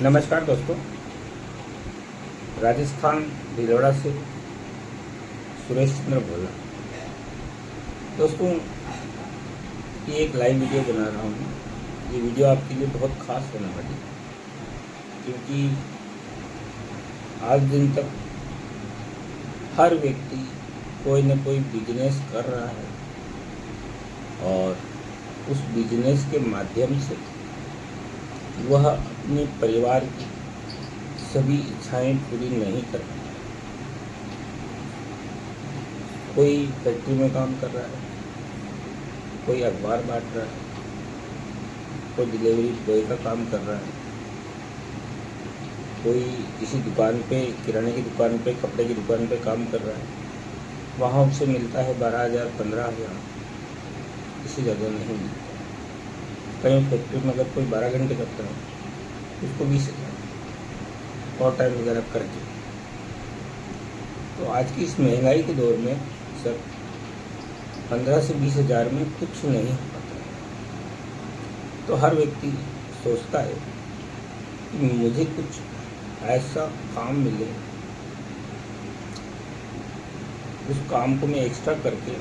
नमस्कार दोस्तों, राजस्थान भिलवाड़ा से सुरेश चंद्र बोला। दोस्तों, ये एक लाइव वीडियो बना रहा हूँ। ये वीडियो आपके लिए बहुत ख़ास होने वाली है, क्योंकि आज दिन तक हर व्यक्ति कोई न कोई बिजनेस कर रहा है और उस बिजनेस के माध्यम से वह अपने परिवार की सभी इच्छाएं पूरी नहीं कर रहा है। कोई फैक्ट्री में काम कर रहा है, कोई अखबार बांट रहा है, कोई डिलीवरी बॉय का काम कर रहा है, कोई किसी दुकान पे, किराने की दुकान पे, कपड़े की दुकान पे काम कर रहा है। वहाँ उसे मिलता है 12,000, 15,000, इससे ज़्यादा नहीं मिलता। कहीं फैक्ट्री में अगर कोई 12 घंटे करता है उसको 20,000 और टाइम वगैरह करके। तो आज की इस महंगाई के दौर में सर 15 से 20,000 में कुछ नहीं हो पाता है। तो हर व्यक्ति सोचता है कि मुझे कुछ ऐसा काम मिले, उस काम को मैं एक्स्ट्रा करके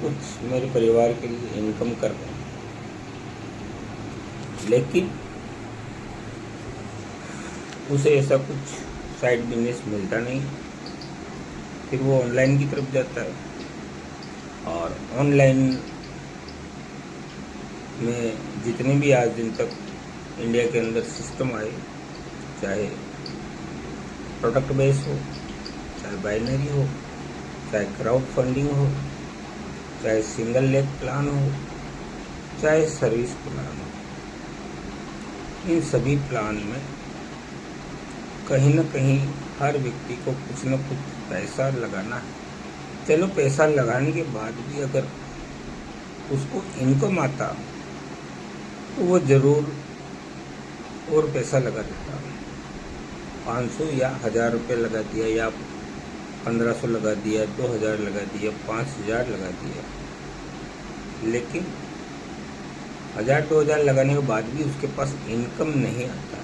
कुछ मेरे परिवार के लिए इनकम कर पाऊँ। लेकिन उसे ऐसा कुछ साइड बिजनेस मिलता नहीं। फिर वो ऑनलाइन की तरफ जाता है और ऑनलाइन में जितने भी आज दिन तक इंडिया के अंदर सिस्टम आए, चाहे प्रोडक्ट बेस हो, चाहे बाइनरी हो, चाहे क्राउड फंडिंग हो, चाहे सिंगल लेग प्लान हो, चाहे सर्विस प्लान हो, इन सभी प्लान में कहीं न कहीं हर व्यक्ति को कुछ न कुछ पैसा लगाना है। चलो, पैसा लगाने के बाद भी अगर उसको इनकम आता तो वो ज़रूर और पैसा लगा देता। 500 या 1,000 रुपये लगा दिया, या 1,500 लगा दिया, 2,000 लगा दिया, 5,000 लगा दिया। लेकिन 1,000-2,000 लगाने के बाद भी उसके पास इनकम नहीं आता।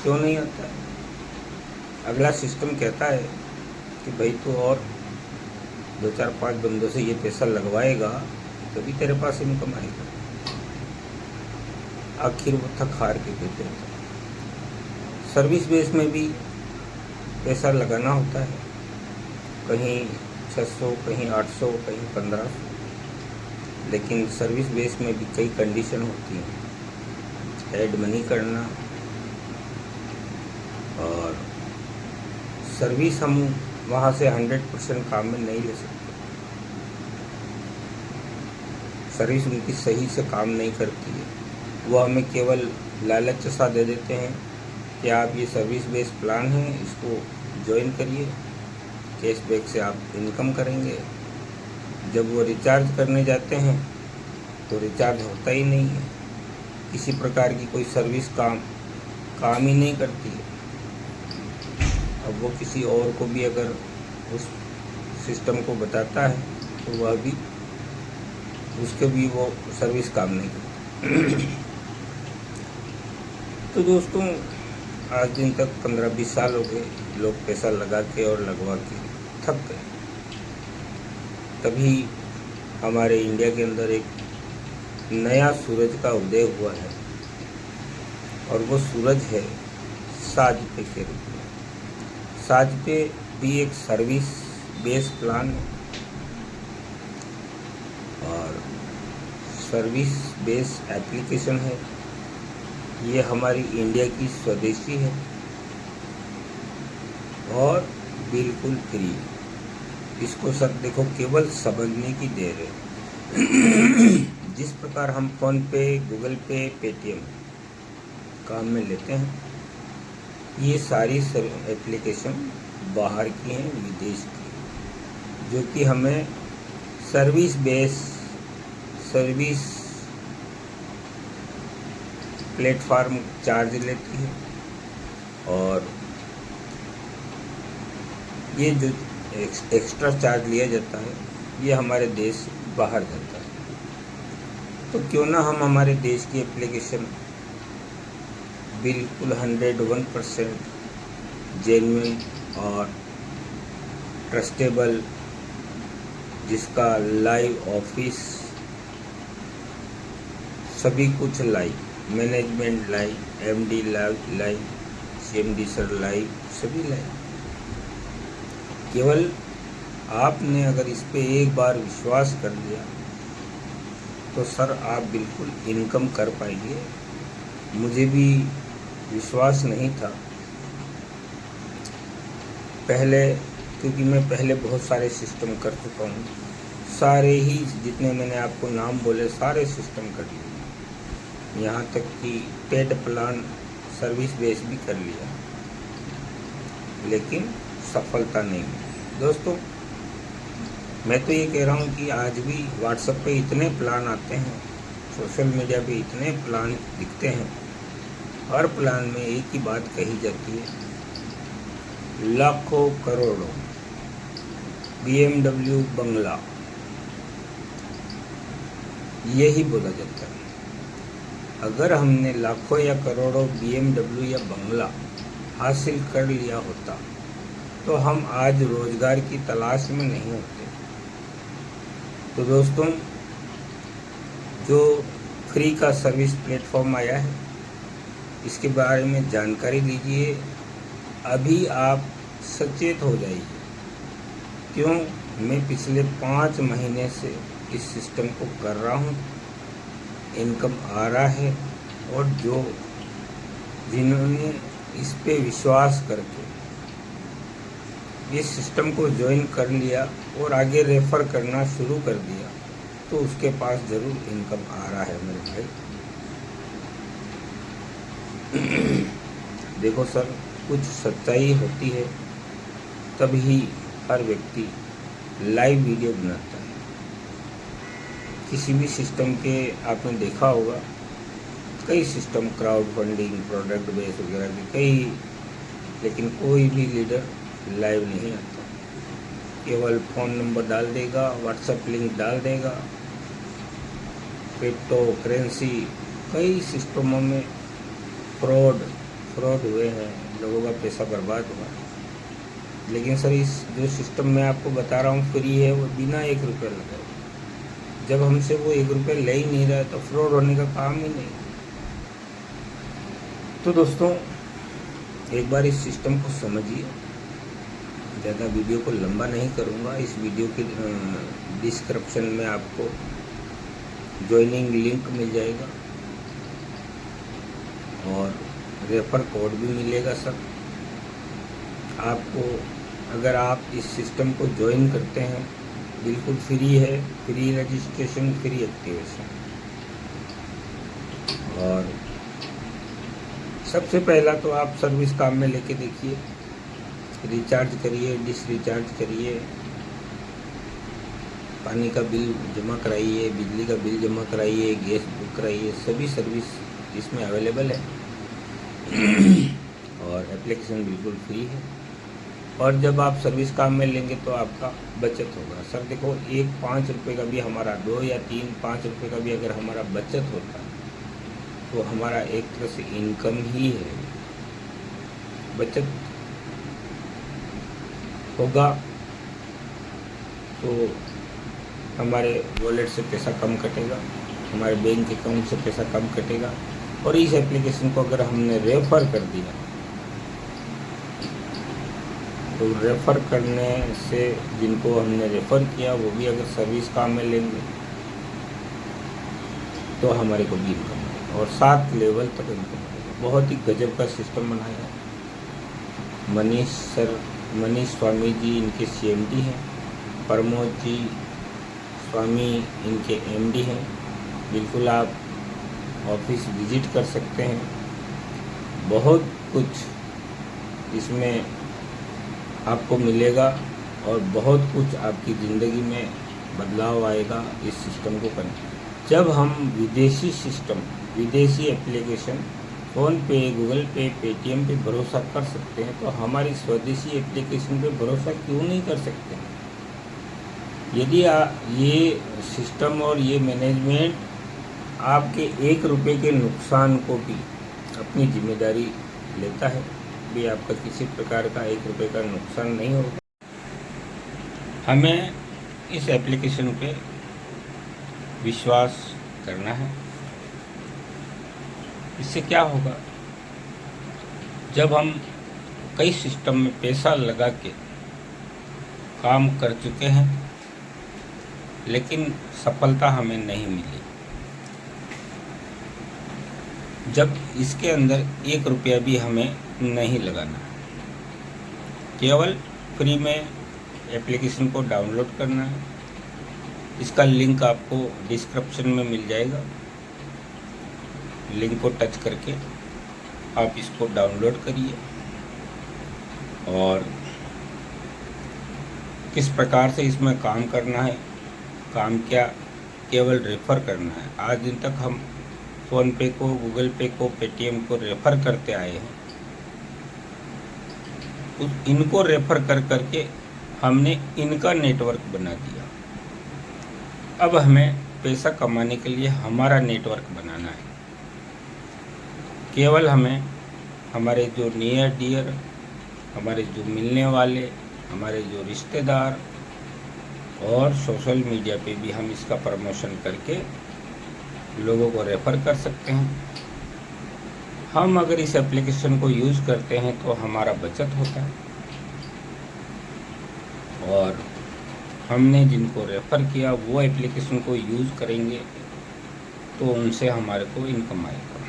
क्यों नहीं आता है? अगला सिस्टम कहता है कि भाई तू और 2-4-5 बंदों से ये पैसा लगवाएगा तभी तेरे पास इनकम आएगा। आखिर वो थक हार के देते हैं। सर्विस बेस में भी पैसा लगाना होता है, कहीं 600, कहीं 800, कहीं 1,500। लेकिन सर्विस बेस में भी कई कंडीशन होती हैं। ऐड मनी करना, और सर्विस हम वहाँ से 100% काम में नहीं ले सकते। सर्विस उनकी सही से काम नहीं करती है। वो हमें केवल लालच सा दे देते हैं कि आप ये सर्विस बेस प्लान है, इसको ज्वाइन करिए, कैशबैक से आप इनकम करेंगे। जब वो रिचार्ज करने जाते हैं तो रिचार्ज होता ही नहीं है। किसी प्रकार की कोई सर्विस काम ही नहीं करती है। अब वो किसी और को भी अगर उस सिस्टम को बताता है तो वह भी उसके भी वो सर्विस काम नहीं करती। तो दोस्तों, आज दिन तक 15-20 साल हो गए लोग पैसा लगा के और लगवा के थक गए। तभी हमारे इंडिया के अंदर एक नया सूरज का उदय हुआ है, और वो सूरज है साजपे के रूप में। साजपे भी एक सर्विस बेस प्लान है, और सर्विस बेस एप्लीकेशन है। ये हमारी इंडिया की स्वदेशी है और बिल्कुल फ्री। इसको सब देखो, केवल समझने की देर है। जिस प्रकार हम फ़ोन पे, गूगल पे, पेटीएम काम में लेते हैं, ये सारी एप्लीकेशन बाहर की हैं, विदेश की, जो कि हमें सर्विस प्लेटफार्म चार्ज लेती है। और ये जो एक्स्ट्रा चार्ज लिया जाता है, ये हमारे देश से बाहर जाता है। तो क्यों ना हम हमारे देश की एप्लीकेशन बिल्कुल 101% जेन्युइन और ट्रस्टेबल, जिसका लाइव ऑफिस सभी कुछ live, management live, MD live, CMD sir live, सभी लाइव। केवल आपने अगर इस पे एक बार विश्वास कर लिया तो सर आप बिल्कुल इनकम कर पाएंगे। मुझे भी विश्वास नहीं था पहले, क्योंकि मैं पहले बहुत सारे सिस्टम कर चुका हूँ। सारे ही जितने मैंने आपको नाम बोले सारे सिस्टम कर लिए, यहाँ तक कि पेड प्लान सर्विस बेस भी कर लिया, लेकिन सफलता नहीं मिली। दोस्तों मैं तो ये कह रहा हूँ कि आज भी व्हाट्सएप पे इतने प्लान आते हैं, सोशल मीडिया पे इतने प्लान दिखते हैं, हर प्लान में एक ही बात कही जाती है, लाखों करोड़ों, BMW बंगला, यही बोला जाता है। अगर हमने लाखों या करोड़ों BMW या बंगला हासिल कर लिया होता तो हम आज रोजगार की तलाश में नहीं होते। तो दोस्तों जो फ्री का सर्विस प्लेटफॉर्म आया है, इसके बारे में जानकारी लीजिए। अभी आप सचेत हो जाइए। क्यों? मैं पिछले 5 महीने से इस सिस्टम को कर रहा हूँ, इनकम आ रहा है, और जिन्होंने इस पे विश्वास करके इस सिस्टम को ज्वाइन कर लिया और आगे रेफर करना शुरू कर दिया, तो उसके पास ज़रूर इनकम आ रहा है मेरे भाई। देखो सर, कुछ सच्चाई होती है तभी हर व्यक्ति लाइव वीडियो बनाता है। किसी भी सिस्टम के आपने देखा होगा, कई system crowd funding, product base वगैरह के कई, लेकिन कोई भी लीडर लाइव नहीं आता। केवल फ़ोन नंबर डाल देगा, व्हाट्सएप लिंक डाल देगा। क्रिप्टो करेंसी, कई सिस्टमों में फ्रॉड हुए हैं, लोगों का पैसा बर्बाद हुआ है। लेकिन सर इस जो सिस्टम मैं आपको बता रहा हूँ फ्री है, वो बिना 1 रुपये लगाए। जब हमसे वो 1 रुपये ले ही नहीं रहा है तो फ्रॉड होने का काम ही नहीं। तो दोस्तों एक बार इस सिस्टम को समझिए। ज़्यादा वीडियो को लंबा नहीं करूँगा। इस वीडियो के डिस्क्रिप्शन में आपको ज्वाइनिंग लिंक मिल जाएगा और रेफर कोड भी मिलेगा सर आपको। अगर आप इस सिस्टम को ज्वाइन करते हैं, बिल्कुल फ्री है, फ्री रजिस्ट्रेशन, फ्री एक्टिवेशन। और सबसे पहला तो आप सर्विस काम में लेके देखिए, रिचार्ज करिए, डिश रिचार्ज करिए, पानी का बिल जमा कराइए, बिजली का बिल जमा कराइए, गैस बुक कराइए, सभी सर्विस इसमें अवेलेबल है। और एप्लीकेशन बिल्कुल फ्री है। और जब आप सर्विस काम में लेंगे तो आपका बचत होगा। सर देखो, 5 रुपये का भी हमारा, 2 या 3, 5 रुपये का भी अगर हमारा बचत होता तो हमारा एक तरह से इनकम ही है। बचत होगा तो हमारे वॉलेट से पैसा कम कटेगा, हमारे बैंक अकाउंट से पैसा कम कटेगा। और इस एप्लीकेशन को अगर हमने रेफर कर दिया तो रेफ़र करने से जिनको हमने रेफ़र किया वो भी अगर सर्विस काम में लेंगे तो हमारे को भी इनकम आएगा और 7 लेवल तक इनकम आएगा। बहुत ही गजब का सिस्टम बनाया है। मनीष स्वामी जी इनके CMD हैं, प्रमोद जी स्वामी इनके MD हैं। बिल्कुल आप ऑफिस विजिट कर सकते हैं। बहुत कुछ इसमें आपको मिलेगा और बहुत कुछ आपकी ज़िंदगी में बदलाव आएगा इस सिस्टम को करके। जब हम विदेशी सिस्टम, विदेशी एप्लीकेशन फ़ोन पे, गूगल पे, पेटीएम पे भरोसा कर सकते हैं तो हमारी स्वदेशी एप्लीकेशन पे भरोसा क्यों नहीं कर सकते हैं? यदि ये सिस्टम और ये मैनेजमेंट आपके 1 रुपये के नुकसान को भी अपनी जिम्मेदारी लेता है, भी आपका किसी प्रकार का 1 रुपये का नुकसान नहीं होगा। हमें इस एप्लीकेशन पे विश्वास करना है। इससे क्या होगा, जब हम कई सिस्टम में पैसा लगा के काम कर चुके हैं लेकिन सफलता हमें नहीं मिली, जब इसके अंदर 1 रुपया भी हमें नहीं लगाना, केवल फ्री में एप्लीकेशन को डाउनलोड करना है। इसका लिंक आपको डिस्क्रिप्शन में मिल जाएगा। लिंक को टच करके आप इसको डाउनलोड करिए और किस प्रकार से इसमें काम करना है, काम क्या, केवल रेफ़र करना है। आज दिन तक हम फ़ोनपे को, गूगल पे को, पेटीएम को रेफ़र करते आए हैं। इनको रेफ़र कर करके हमने इनका नेटवर्क बना दिया। अब हमें पैसा कमाने के लिए हमारा नेटवर्क बनाना है। केवल हमें हमारे जो नियर डियर, हमारे जो मिलने वाले, हमारे जो रिश्तेदार और सोशल मीडिया पे भी हम इसका प्रमोशन करके लोगों को रेफ़र कर सकते हैं। हम अगर इस एप्लीकेशन को यूज़ करते हैं तो हमारा बचत होता है और हमने जिनको रेफ़र किया वो एप्लीकेशन को यूज़ करेंगे तो उनसे हमारे को इनकम आएगा।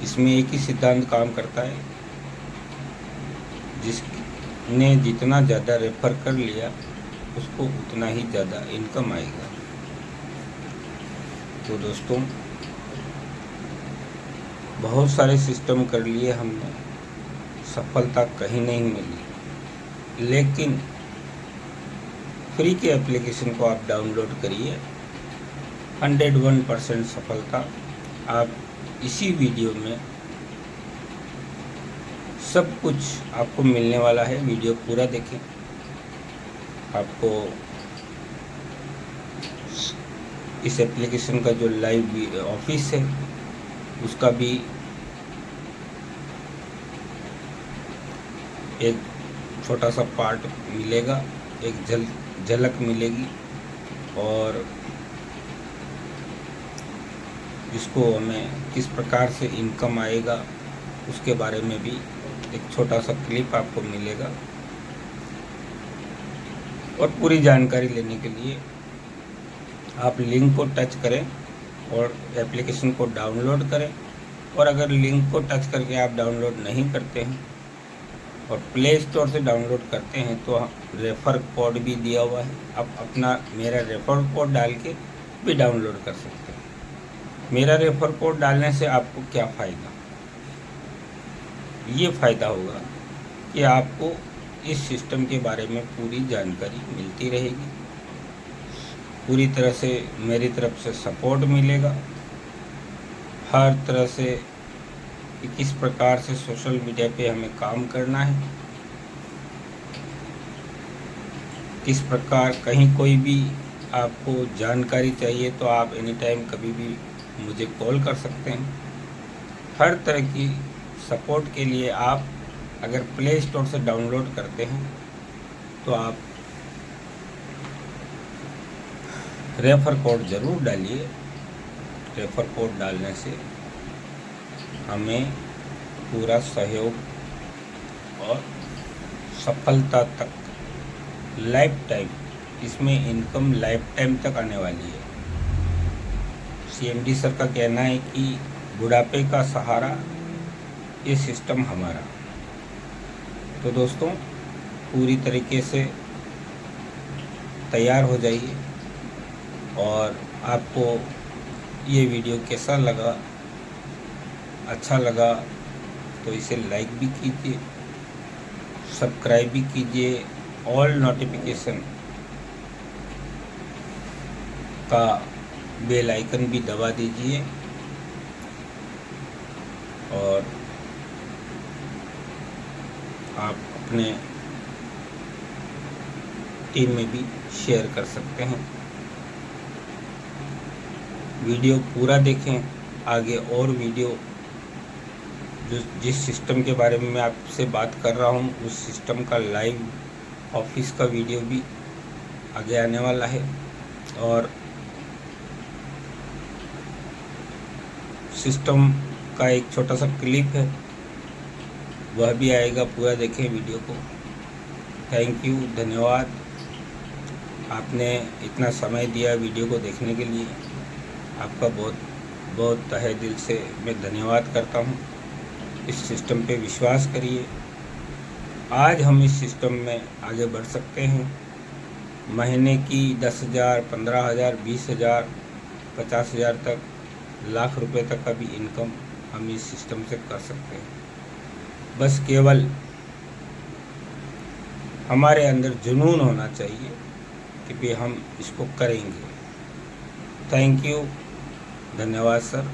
इसमें एक ही सिद्धांत काम करता है, जिसने जितना ज़्यादा रेफ़र कर लिया उसको उतना ही ज़्यादा इनकम आएगा। तो दोस्तों, बहुत सारे सिस्टम कर लिए हमने, सफलता कहीं नहीं मिली, लेकिन फ्री के एप्लीकेशन को आप डाउनलोड करिए, 101% सफलता आप इसी वीडियो में सब कुछ आपको मिलने वाला है। वीडियो पूरा देखें। आपको इस एप्लीकेशन का जो लाइव ऑफिस है उसका भी एक छोटा सा पार्ट मिलेगा, एक झलक मिलेगी और इसको हमें किस प्रकार से इनकम आएगा उसके बारे में भी एक छोटा सा क्लिप आपको मिलेगा। और पूरी जानकारी लेने के लिए आप लिंक को टच करें और एप्लीकेशन को डाउनलोड करें। और अगर लिंक को टच करके आप डाउनलोड नहीं करते हैं और प्ले स्टोर से डाउनलोड करते हैं तो रेफ़र कोड भी दिया हुआ है, आप अपना मेरा रेफ़र कोड डाल के भी डाउनलोड कर सकते हैं। मेरा रेफ़र कोड डालने से आपको क्या फ़ायदा? ये फ़ायदा होगा कि आपको इस सिस्टम के बारे में पूरी जानकारी मिलती रहेगी, पूरी तरह से मेरी तरफ से सपोर्ट मिलेगा, हर तरह से कि किस प्रकार से सोशल मीडिया पे हमें काम करना है, किस प्रकार कहीं कोई भी आपको जानकारी चाहिए तो आप एनी टाइम कभी भी मुझे कॉल कर सकते हैं। हर तरह की सपोर्ट के लिए आप अगर प्ले स्टोर से डाउनलोड करते हैं तो आप रेफ़र कोड ज़रूर डालिए। रेफ़र कोड डालने से हमें पूरा सहयोग और सफलता तक लाइफ टाइम, इसमें इनकम लाइफ टाइम तक आने वाली है। CMD सर का कहना है कि बुढ़ापे का सहारा ये सिस्टम हमारा। तो दोस्तों, पूरी तरीके से तैयार हो जाइए और आपको ये वीडियो कैसा लगा, अच्छा लगा तो इसे लाइक भी कीजिए, सब्सक्राइब भी कीजिए, ऑल नोटिफिकेशन का बेल आइकन भी दबा दीजिए और आप अपने टीम में भी शेयर कर सकते हैं। वीडियो पूरा देखें आगे और वीडियो जिस सिस्टम के बारे में मैं आपसे बात कर रहा हूँ उस सिस्टम का लाइव ऑफिस का वीडियो भी आगे आने वाला है, और सिस्टम का एक छोटा सा क्लिप है वह भी आएगा। पूरा देखें वीडियो को। थैंक यू, धन्यवाद। आपने इतना समय दिया वीडियो को देखने के लिए, आपका बहुत बहुत तहे दिल से मैं धन्यवाद करता हूँ। इस सिस्टम पे विश्वास करिए। आज हम इस सिस्टम में आगे बढ़ सकते हैं। महीने की 10,000, 15,000, 20,000, 50,000 तक, लाख रुपए तक का भी इनकम हम इस सिस्टम से कर सकते हैं। बस केवल हमारे अंदर जुनून होना चाहिए कि भी हम इसको करेंगे। थैंक यू, धन्यवाद सर।